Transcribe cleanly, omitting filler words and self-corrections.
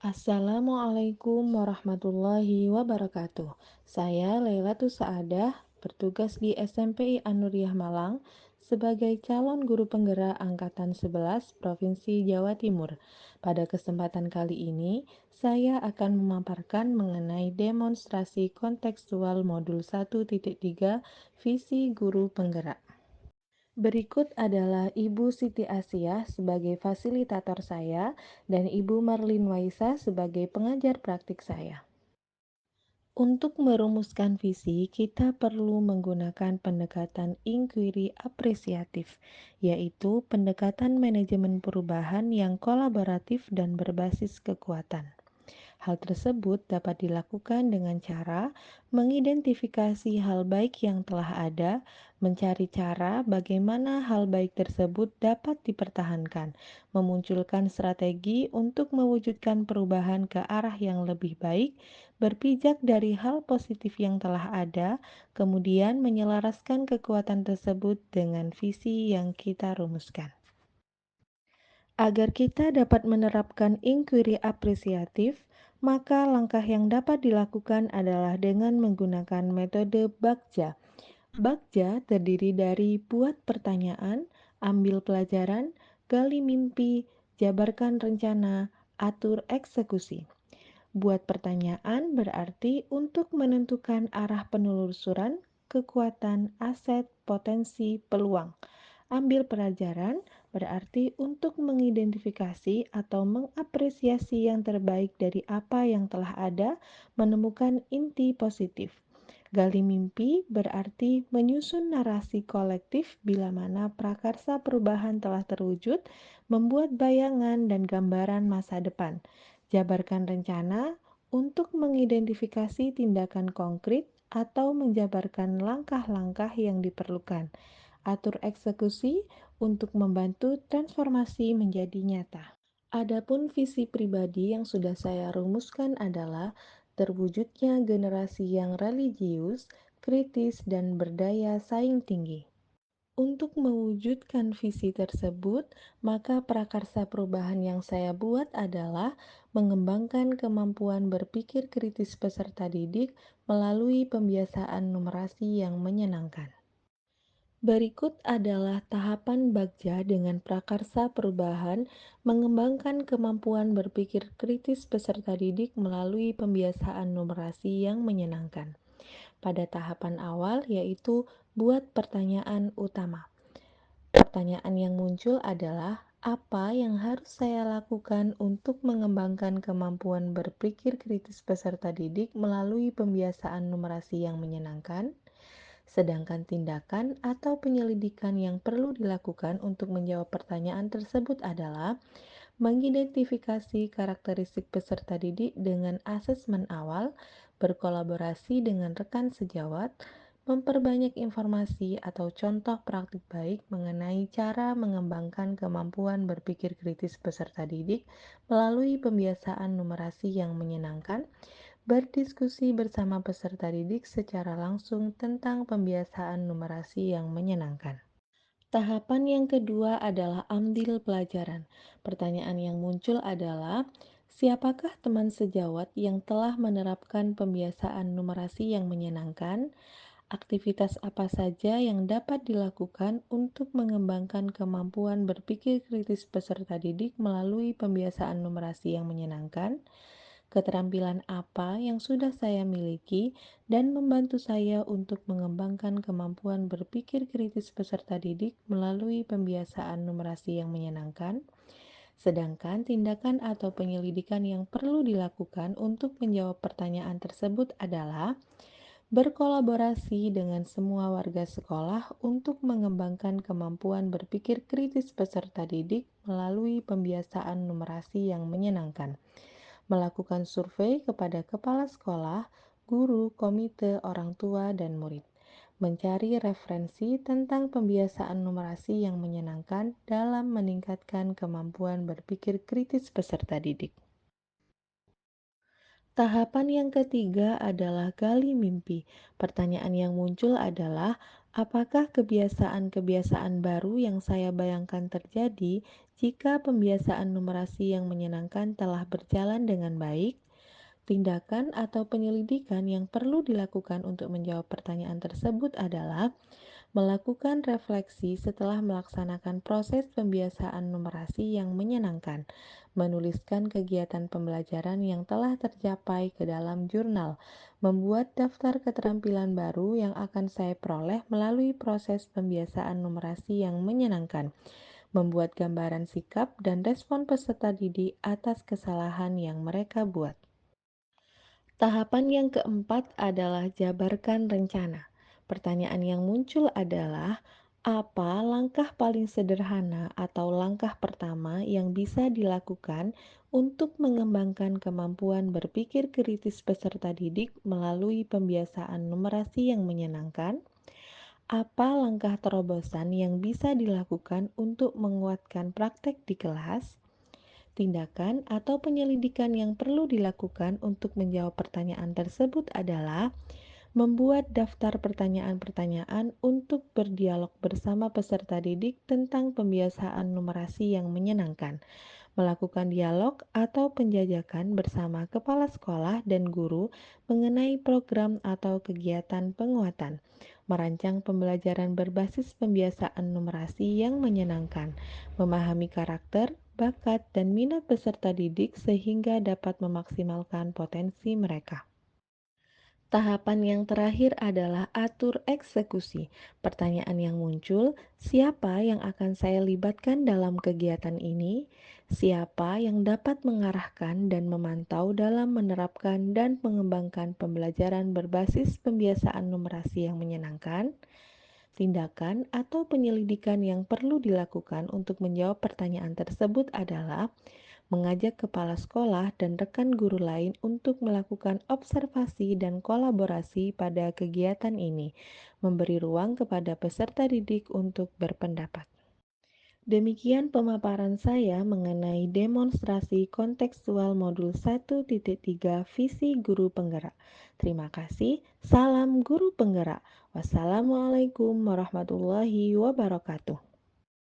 Assalamualaikum warahmatullahi wabarakatuh. Saya Lailatul Saadah, bertugas di SMPI Anuriah Malang sebagai calon guru penggerak angkatan 11 Provinsi Jawa Timur. Pada kesempatan kali ini, saya akan memaparkan mengenai demonstrasi kontekstual modul 1.3 Visi Guru Penggerak. Berikut adalah Ibu Siti Asiah sebagai fasilitator saya dan Ibu Marlin Waisa sebagai pengajar praktik saya. Untuk merumuskan visi, kita perlu menggunakan pendekatan inquiry apresiatif, yaitu pendekatan manajemen perubahan yang kolaboratif dan berbasis kekuatan. Hal tersebut dapat dilakukan dengan cara mengidentifikasi hal baik yang telah ada, mencari cara bagaimana hal baik tersebut dapat dipertahankan, memunculkan strategi untuk mewujudkan perubahan ke arah yang lebih baik, berpijak dari hal positif yang telah ada, kemudian menyelaraskan kekuatan tersebut dengan visi yang kita rumuskan. Agar kita dapat menerapkan inquiry apresiatif, maka langkah yang dapat dilakukan adalah dengan menggunakan metode Bagja. Bagja terdiri dari buat pertanyaan, ambil pelajaran, gali mimpi, jabarkan rencana, atur eksekusi. Buat pertanyaan berarti untuk menentukan arah penelusuran, kekuatan, aset, potensi, peluang. Ambil pelajaran berarti untuk mengidentifikasi atau mengapresiasi yang terbaik dari apa yang telah ada, menemukan inti positif. Gali mimpi berarti menyusun narasi kolektif bila mana prakarsa perubahan telah terwujud, membuat bayangan dan gambaran masa depan. Jabarkan rencana untuk mengidentifikasi tindakan konkret atau menjabarkan langkah-langkah yang diperlukan. Atur eksekusi untuk membantu transformasi menjadi nyata. Adapun visi pribadi yang sudah saya rumuskan adalah terwujudnya generasi yang religius, kritis, dan berdaya saing tinggi. Untuk mewujudkan visi tersebut, maka prakarsa perubahan yang saya buat adalah mengembangkan kemampuan berpikir kritis peserta didik melalui pembiasaan numerasi yang menyenangkan. Berikut adalah tahapan Bagja dengan prakarsa perubahan mengembangkan kemampuan berpikir kritis peserta didik melalui pembiasaan numerasi yang menyenangkan. Pada tahapan awal yaitu buat pertanyaan utama. Pertanyaan yang muncul adalah apa yang harus saya lakukan untuk mengembangkan kemampuan berpikir kritis peserta didik melalui pembiasaan numerasi yang menyenangkan? Sedangkan tindakan atau penyelidikan yang perlu dilakukan untuk menjawab pertanyaan tersebut adalah mengidentifikasi karakteristik peserta didik dengan asesmen awal, berkolaborasi dengan rekan sejawat, memperbanyak informasi atau contoh praktik baik mengenai cara mengembangkan kemampuan berpikir kritis peserta didik melalui pembiasaan numerasi yang menyenangkan, berdiskusi bersama peserta didik secara langsung tentang pembiasaan numerasi yang menyenangkan. Tahapan yang kedua adalah ambil pelajaran. Pertanyaan yang muncul adalah, siapakah teman sejawat yang telah menerapkan pembiasaan numerasi yang menyenangkan? Aktivitas apa saja yang dapat dilakukan untuk mengembangkan kemampuan berpikir kritis peserta didik melalui pembiasaan numerasi yang menyenangkan? Keterampilan apa yang sudah saya miliki dan membantu saya untuk mengembangkan kemampuan berpikir kritis peserta didik melalui pembiasaan numerasi yang menyenangkan? Sedangkan tindakan atau penyelidikan yang perlu dilakukan untuk menjawab pertanyaan tersebut adalah berkolaborasi dengan semua warga sekolah untuk mengembangkan kemampuan berpikir kritis peserta didik melalui pembiasaan numerasi yang menyenangkan, melakukan survei kepada kepala sekolah, guru, komite, orang tua, dan murid, mencari referensi tentang pembiasaan numerasi yang menyenangkan dalam meningkatkan kemampuan berpikir kritis peserta didik. Tahapan yang ketiga adalah gali mimpi. Pertanyaan yang muncul adalah, apakah kebiasaan-kebiasaan baru yang saya bayangkan terjadi jika pembiasaan numerasi yang menyenangkan telah berjalan dengan baik? Tindakan atau penyelidikan yang perlu dilakukan untuk menjawab pertanyaan tersebut adalah melakukan refleksi setelah melaksanakan proses pembiasaan numerasi yang menyenangkan, menuliskan kegiatan pembelajaran yang telah tercapai ke dalam jurnal, membuat daftar keterampilan baru yang akan saya peroleh melalui proses pembiasaan numerasi yang menyenangkan, membuat gambaran sikap dan respon peserta didik atas kesalahan yang mereka buat. Tahapan yang keempat adalah jabarkan rencana. Pertanyaan yang muncul adalah, apa langkah paling sederhana atau langkah pertama yang bisa dilakukan untuk mengembangkan kemampuan berpikir kritis peserta didik melalui pembiasaan numerasi yang menyenangkan? Apa langkah terobosan yang bisa dilakukan untuk menguatkan praktek di kelas? Tindakan atau penyelidikan yang perlu dilakukan untuk menjawab pertanyaan tersebut adalah membuat daftar pertanyaan-pertanyaan untuk berdialog bersama peserta didik tentang pembiasaan numerasi yang menyenangkan, melakukan dialog atau penjajakan bersama kepala sekolah dan guru mengenai program atau kegiatan penguatan, merancang pembelajaran berbasis pembiasaan numerasi yang menyenangkan, memahami karakter, bakat, dan minat peserta didik sehingga dapat memaksimalkan potensi mereka. Tahapan yang terakhir adalah atur eksekusi. Pertanyaan yang muncul, siapa yang akan saya libatkan dalam kegiatan ini? Siapa yang dapat mengarahkan dan memantau dalam menerapkan dan mengembangkan pembelajaran berbasis pembiasaan numerasi yang menyenangkan? Tindakan atau penyelidikan yang perlu dilakukan untuk menjawab pertanyaan tersebut adalah mengajak kepala sekolah dan rekan guru lain untuk melakukan observasi dan kolaborasi pada kegiatan ini, memberi ruang kepada peserta didik untuk berpendapat. Demikian pemaparan saya mengenai demonstrasi kontekstual modul 1.3 Visi Guru Penggerak. Terima kasih. Salam Guru Penggerak. Wassalamualaikum warahmatullahi wabarakatuh.